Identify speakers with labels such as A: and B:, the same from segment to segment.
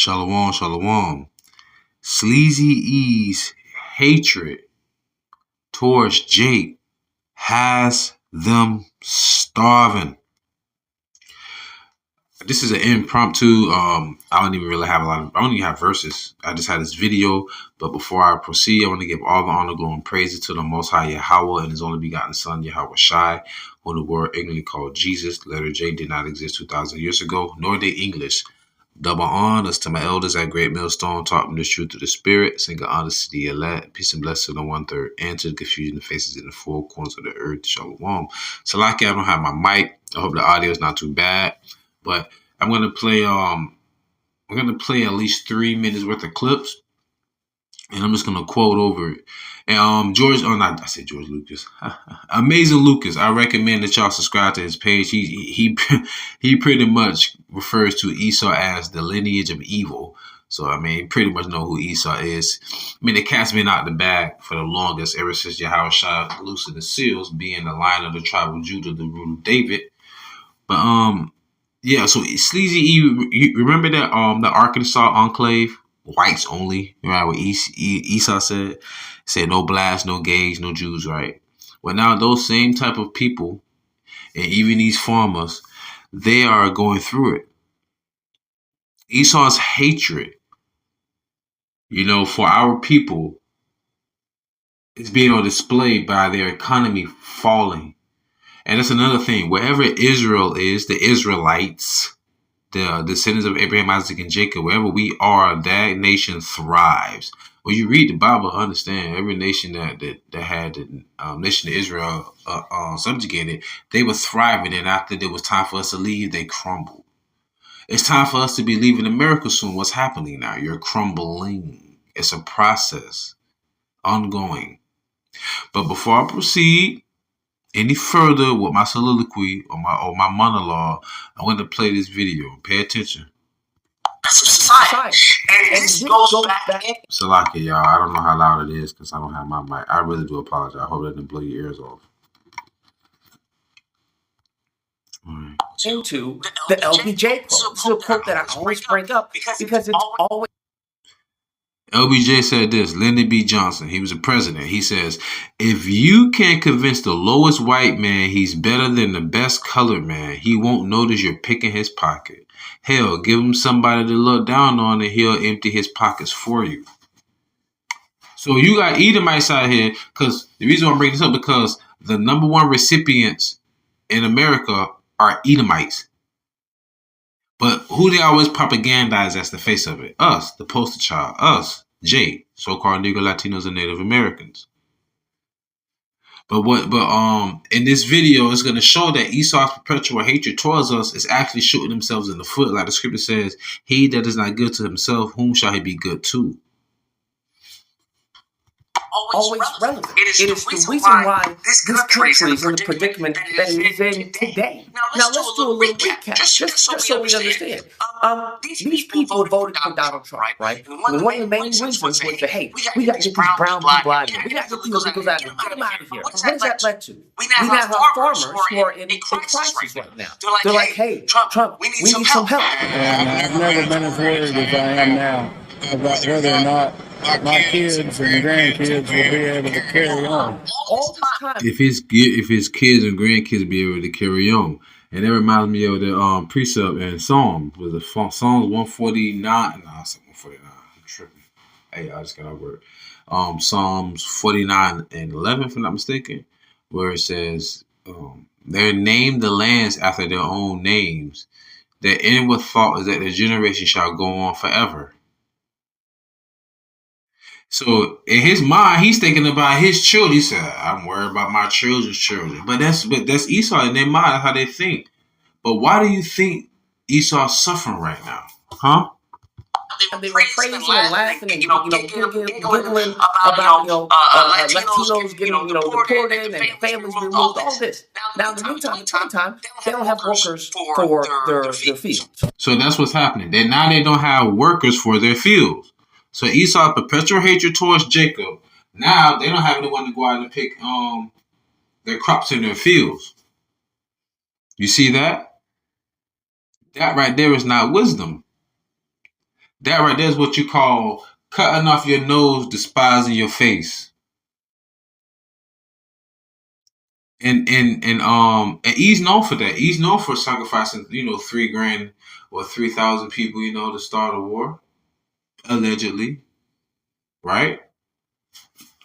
A: Shalom, shalom. Sleazy's hatred towards Jake has them starving. This is an impromptu. I don't even really have I don't even have verses. I just had this video. But before I proceed, I want to give all the honor, glory, and praises to the Most High Yahawah and His only begotten Son, YAHAWASHI, who the world ignorantly called Jesus. Letter J did not exist 2,000 years ago, nor did English. Double honors to my elders at Great Millstone, taught me the truth of the Spirit. Single honors to the elect. Peace and blessing to the 1/3. And to the confusion of faces in the four corners of the earth. Shalom. So like I don't have my mic. I hope the audio is not too bad. But I'm gonna play at least 3 minutes worth of clips. And I'm just gonna quote over it. And George Lucas. Amazing Lucas. I recommend that y'all subscribe to his page. He pretty much refers to Esau as the lineage of evil. So I mean, pretty much know who Esau is. I mean, the cat's been out the bag for the longest, ever since Yahushua loosened the seals, being the lion of the tribe of Judah, the root of David. But yeah. So Sleazy, you remember that the Arkansas enclave? Whites only, right? What Esau said no blacks, no gays, no Jews, right? Well, now those same type of people, and even these farmers, they are going through it. Esau's hatred, for our people is being on display by their economy falling. And that's another thing. Wherever Israel is, the Israelites, the descendants of Abraham, Isaac, and Jacob, wherever we are, that nation thrives. When you read the Bible, understand every nation that had the nation of Israel subjugated, they were thriving. And after it was time for us to leave, they crumbled. It's time for us to be leaving America soon. What's happening now? You're crumbling. It's a process, ongoing. But before I proceed any further with my soliloquy or my monologue, I want to play this video. Pay attention.
B: Society. And this goes back.
A: Salaki, y'all. I don't know how loud it is because I don't have my mic. I really do apologize. I hope that didn't blow your ears off.
B: Right. Into the LBJ quote. This is a quote that I always bring up because it's always.
A: LBJ said this, Lyndon B. Johnson, he was a president. He says, if you can convince the lowest white man he's better than the best colored man, he won't notice you're picking his pocket. Hell, give him somebody to look down on and he'll empty his pockets for you. So you got Edomites out here, because the reason I'm bringing this up, because the #1 recipients in America are Edomites. But who they always propagandize as the face of it? Us, the poster child. Us, J, so-called Negro, Latinos, and Native Americans. But in this video, it's going to show that Esau's perpetual hatred towards us is actually shooting themselves in the foot. Like the scripture says, he that is not good to himself, whom shall he be good to?
B: Always relevant. It is the reason why this country is in the predicament that it is in today. Now let's do a little recap, just so we understand. These people voted for Donald Trump, right? And one of the main reasons was that, hey, we got to get these brown people out of here. We got to get these illegals out of here. Get them out of here. What has that led to? We now have farmers who are in crisis right now. They're like, hey, Trump, we need some help.
C: And I've never been as worried as I am now about whether or not my kids and grandkids will be able to carry on.
B: All this time.
A: If his kids and grandkids be able to carry on. And that reminds me of the precept and Psalms. Was it Psalms 149? No, it's 149. I'm tripping. Hey, I just got out work. Psalms 49 and 11, if I'm not mistaken, where it says, they named the lands after their own names. Their inward thought is that their generation shall go on forever. So in his mind, he's thinking about his children. He said, I'm worried about my children's children. But that's Esau in their mind. That's how they think. But why do you think Esau's suffering right now? Huh?
B: They were praising and laughing and giggling about Latinos getting deported and families removed, all this. Now in the meantime, they don't have workers for their fields.
A: So that's what's happening. Now they don't have workers for their fields. So Esau perpetual hatred towards Jacob. Now they don't have anyone to go out and pick their crops in their fields. You see that? That right there is not wisdom. That right there is what you call cutting off your nose, despising your face. And he's known for that. He's known for sacrificing, $3,000 or 3,000 people, to start a war, allegedly, right?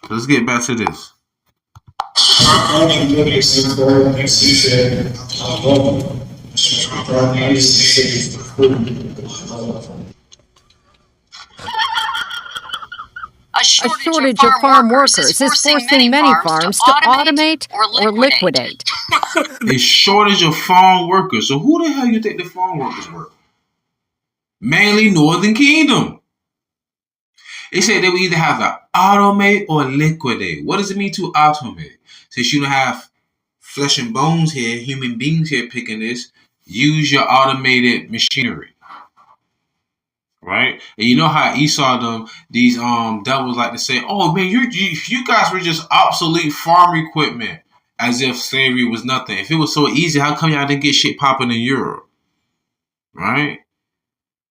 A: Let's get back to this.
D: A shortage of farm workers is forcing many farms to automate or liquidate.
A: A shortage of farm workers. So who the hell you think the farm workers were? Mainly Northern Kingdom. They said they would either have to automate or liquidate. What does it mean to automate? Since you don't have flesh and bones here, human beings here picking this, use your automated machinery. Right? And you know how Esau these devils like to say, oh man, you guys were just obsolete farm equipment, as if slavery was nothing. If it was so easy, how come y'all didn't get shit popping in Europe? Right?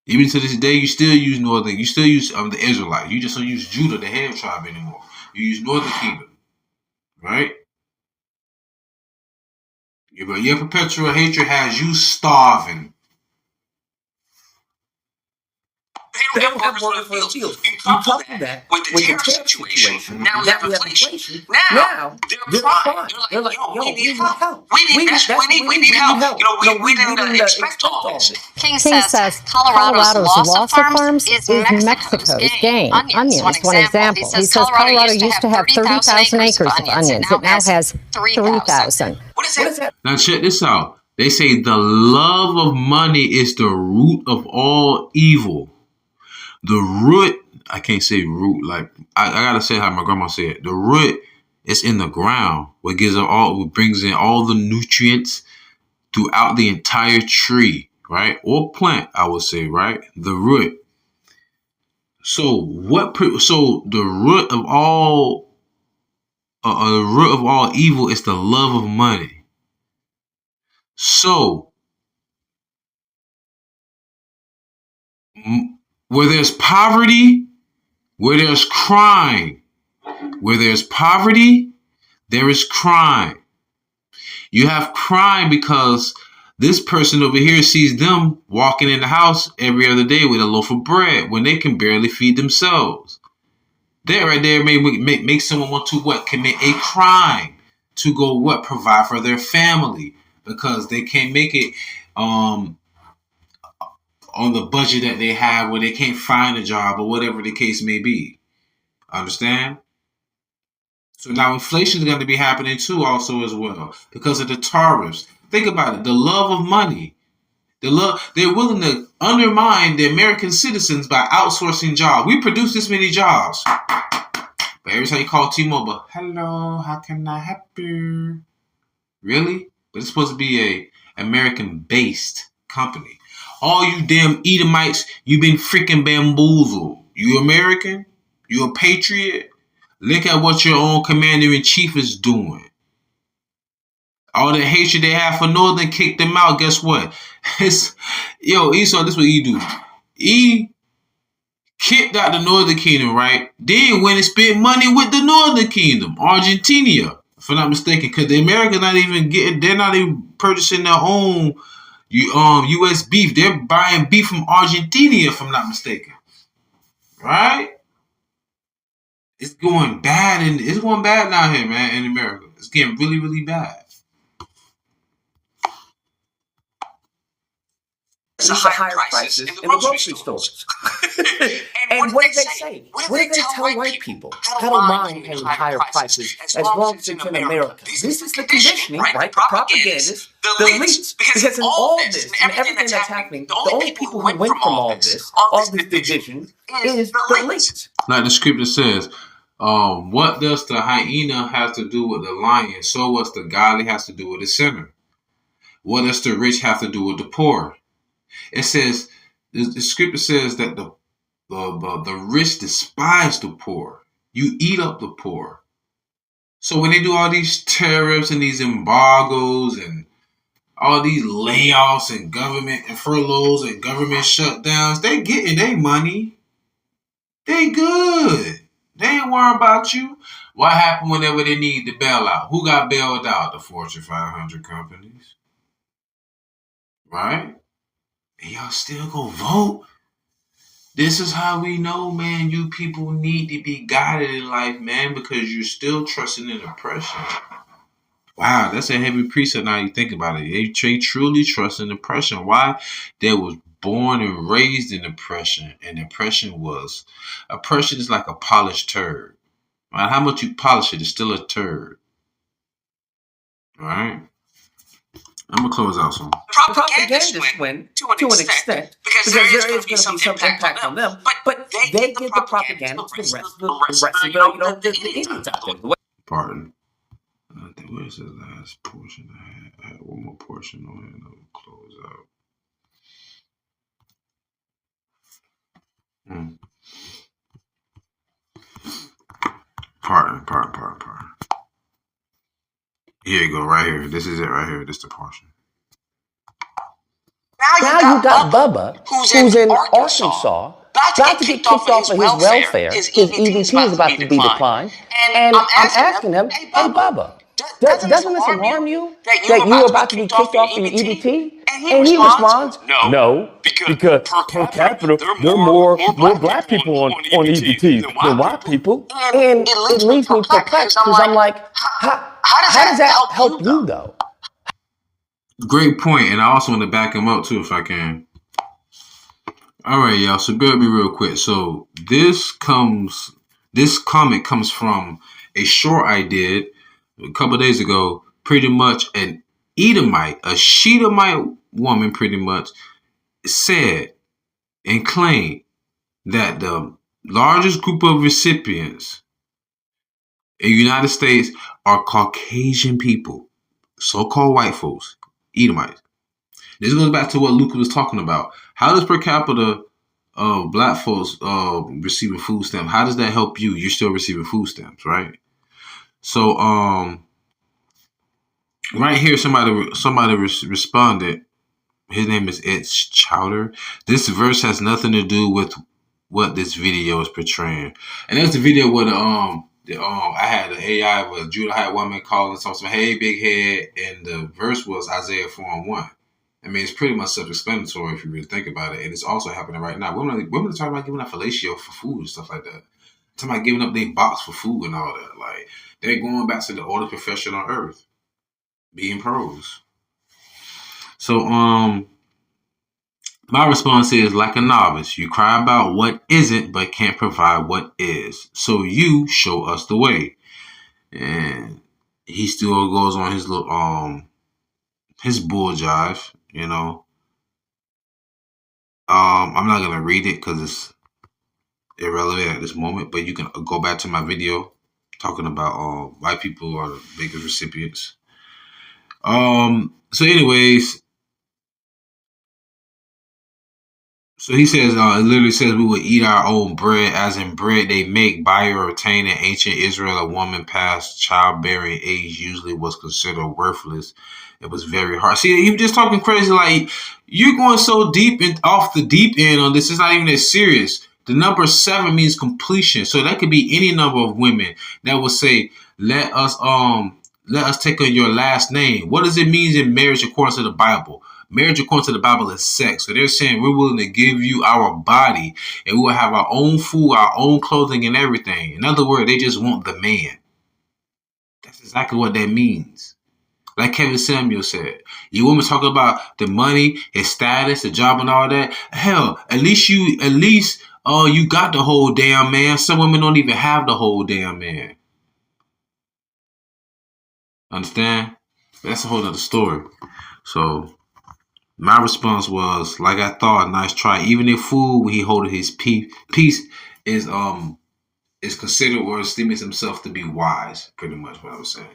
A: Even to this day, you still use the Israelites. You just don't use Judah, the head tribe, anymore. You use Northern Kingdom. Right? Your perpetual hatred has you starving.
B: They don't have workers for the fields. You couple that with the tariff situation. Now we have inflation. Now they're crying. They're like, yo, we need help. We need help. We didn't expect all this.
D: King says Colorado's loss of farms is Mexico's gain. Onions, one example. He says Colorado used to have 30,000 acres of onions. It now has 3,000.
B: What is that?
A: Now check this out. They say the love of money is the root of all evil. The root, I can't say root, like I gotta say how my grandma said it. The root is in the ground, what brings in all the nutrients throughout the entire tree, right? Or plant, I would say, right? The root. So the root of all evil is the love of money. So where there's poverty, where there's crime. Where there's poverty, there is crime. You have crime because this person over here sees them walking in the house every other day with a loaf of bread when they can barely feed themselves. That right there may make someone want to commit a crime to go provide for their family because they can't make it on the budget that they have, where they can't find a job or whatever the case may be. Understand? So now inflation is going to be happening too also as well because of the tariffs. Think about it. The love of money. They're willing to undermine the American citizens by outsourcing jobs. We produce this many jobs. But every time you call T-Mobile, hello, how can I help you? Really? But it's supposed to be a American-based company. All you damn Edomites, you've been freaking bamboozled. You American? You a patriot? Look at what your own commander-in-chief is doing. All the hatred they have for Northern kicked them out. Guess what? Esau, this is what he do. He kicked out the Northern Kingdom, right? Then went and spent money with the Northern Kingdom, Argentina, if I'm not mistaken, because the Americans they're not even purchasing their own U.S. beef. They're buying beef from Argentina, if I'm not mistaken. Right? It's going bad, and it's going bad down here, man, in America. It's getting really, really bad.
B: It's a higher prices in the grocery stores. And what did they say? What did they tell white people? How to mind paying higher prices as long as it's in America. This is the conditioning, right? The propagandists, the elites. Because in all this and everything that's happening, the only people who win from all this division, is the elites.
A: Like the scripture says, what does the hyena have to do with the lion? So what's the godly has to do with the sinner? What does the rich have to do with the poor? It says, the scripture says that the rich despise the poor. You eat up the poor. So when they do all these tariffs and these embargoes and all these layoffs and government and furloughs and government shutdowns, they getting their money. They good. They ain't worrying about you. What happened whenever they need the bailout? Who got bailed out? The Fortune 500 companies. Right? And y'all still go vote? This is how we know, man, you people need to be guided in life, man, because you're still trusting in oppression. Wow, that's a heavy precept now you think about it. They truly trust in oppression. Why? They was born and raised in oppression. And oppression is like a polished turd. Right? How much you polish it, it's still a turd. Right? I'm going to close out some.
B: Propagandists win to an extent because there is going to be some impact on them, but they give the propaganda to the rest of the idiots out there.
A: Pardon. Where's the last portion I had? One more portion on it and I'll close out. Pardon. Here you go, right here. This is it right here. This is the portion.
B: Now you got Bubba, who's in Arkansas, about to get kicked off of his welfare. His EBT is about to be declined. And I'm asking him, hey, Bubba, doesn't this alarm you that you're about to be kicked off of your EBT? And he responds, no, because per capita, there are more black people on EBT than white people. And it leaves me perplexed because I'm like, how does that help you, though?
A: Great point, and I also want to back him up, too, if I can. All right, y'all, so bear with me real quick. So this comment comes from a short I did a couple of days ago, pretty much an Edomite, a Shedamite woman pretty much said and claimed that the largest group of recipients in the United States are Caucasian people, so-called white folks, Edomites. This goes back to what Luca was talking about. How does per capita black folks receiving food stamps, how does that help you? You're still receiving food stamps, right? So right here, somebody responded. His name is Ed Chowder. This verse has nothing to do with what this video is portraying. And that's the video where I had an AI with Judah High woman calling something, hey, big head, and the verse was Isaiah 4:1. I mean, it's pretty much self-explanatory if you really think about it, and it's also happening right now. Women are talking about giving up fellatio for food and stuff like that. Talking about giving up their box for food and all that. Like, they're going back to the oldest profession on earth, being pros. So, my response is, like a novice, you cry about what isn't, but can't provide what is. So you show us the way. And he still goes on his little his bull jive, you know. I'm not gonna read it because it's irrelevant at this moment, but you can go back to my video talking about white people are the biggest recipients. So anyways, so he says, it literally says we will eat our own bread, as in bread they make, buy or obtain. In ancient Israel, a woman past childbearing age usually was considered worthless. It was very hard. See, he just talking crazy. Like, you're going so deep and off the deep end on this. It's not even that serious. The number 7 means completion. So that could be any number of women that will say, let us take on your last name. What does it mean in marriage according to the Bible? Marriage according to the Bible is sex. So they're saying we're willing to give you our body and we will have our own food, our own clothing and everything. In other words, they just want the man. That's exactly what that means. Like Kevin Samuel said, you women talk about the money, his status, the job and all that. Hell, at least you got the whole damn man. Some women don't even have the whole damn man. Understand? That's a whole other story. So my response was, like I thought, nice try. Even if fool when he holding his peace is considered or estimates himself to be wise. Pretty much what I was saying.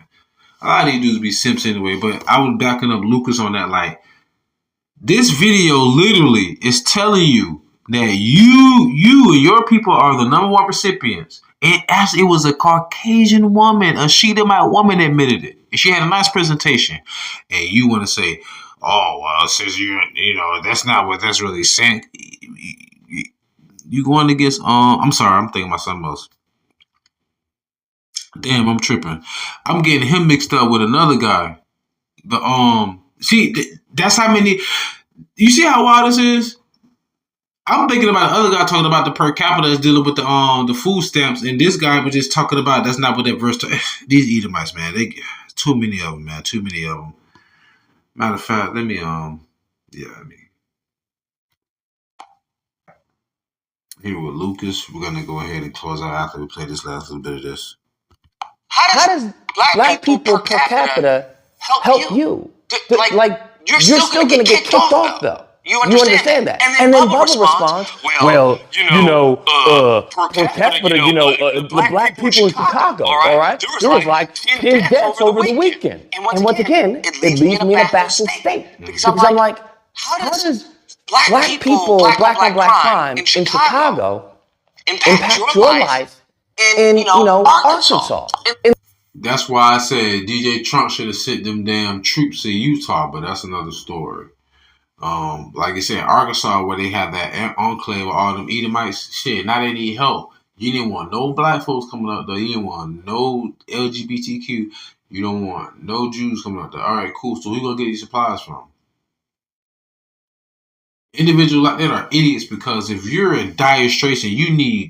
A: A lot of these dudes be simps anyway, but I was backing up Lucas on that. Like, this video literally is telling you that you and your people are the number 1 recipients. And as it was a Caucasian woman, a Shedamite woman admitted it. And she had a nice presentation. And you want to say, oh, well, since that's not what that's really saying. You going against, I'm sorry, I'm thinking about something else. Damn, I'm tripping. I'm getting him mixed up with another guy. See, that's how many, you see how wild this is? I'm thinking about the other guy talking about the per capita is dealing with the food stamps, and this guy was just talking about that's not what that verse. These Edomites, man, they too many of them, man, too many of them. Matter of fact, let me here with Lucas. We're gonna go ahead and close out after we play this last little bit of this.
B: How does black people per capita help you? Like you're still gonna get kicked off though. You understand that? And then Bubba responds, well, per capita, the black people in Chicago, all right? There was like 10 deaths over the weekend. And once again, it leaves me in a baffled state. Because I'm like, how does black people, black on black crime in Chicago impact your life in, Arkansas?
A: That's why I said DJ Trump should have sent them damn troops to Utah, but that's another story. Like I said, Arkansas, where they have that enclave with all them Edomites, shit, now they need help. You didn't want no black folks coming up there. You didn't want no LGBTQ. You don't want no Jews coming up there. All right, cool. So who gonna get these supplies from? Individuals like that are idiots, because if you're in dire straits and you're in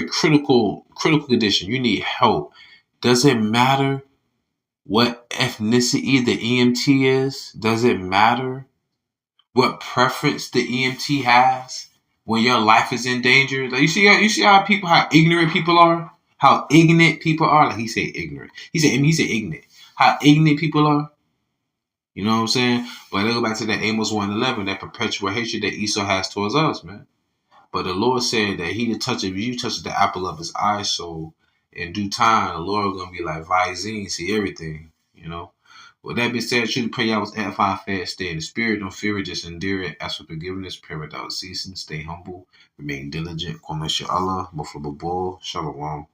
A: critical condition, you need help. Does it matter what ethnicity the EMT is? Does it matter what preference the EMT has when your life is in danger? Like you see how ignorant people are? How ignorant people are? Like he said ignorant. He said ignorant. How ignorant people are? You know what I'm saying? But they go back to that Amos 1:11, that perpetual hatred that Esau has towards us, man. But the Lord said that he touches the apple of his eye, so in due time, the Lord gonna be like Visine, see everything, With that being said, truly pray y'all was edifying, fed, stay in the spirit, don't fear it, just endure it. Ask for forgiveness, pray without ceasing, stay humble, remain diligent, Kwame Allah, Shalom.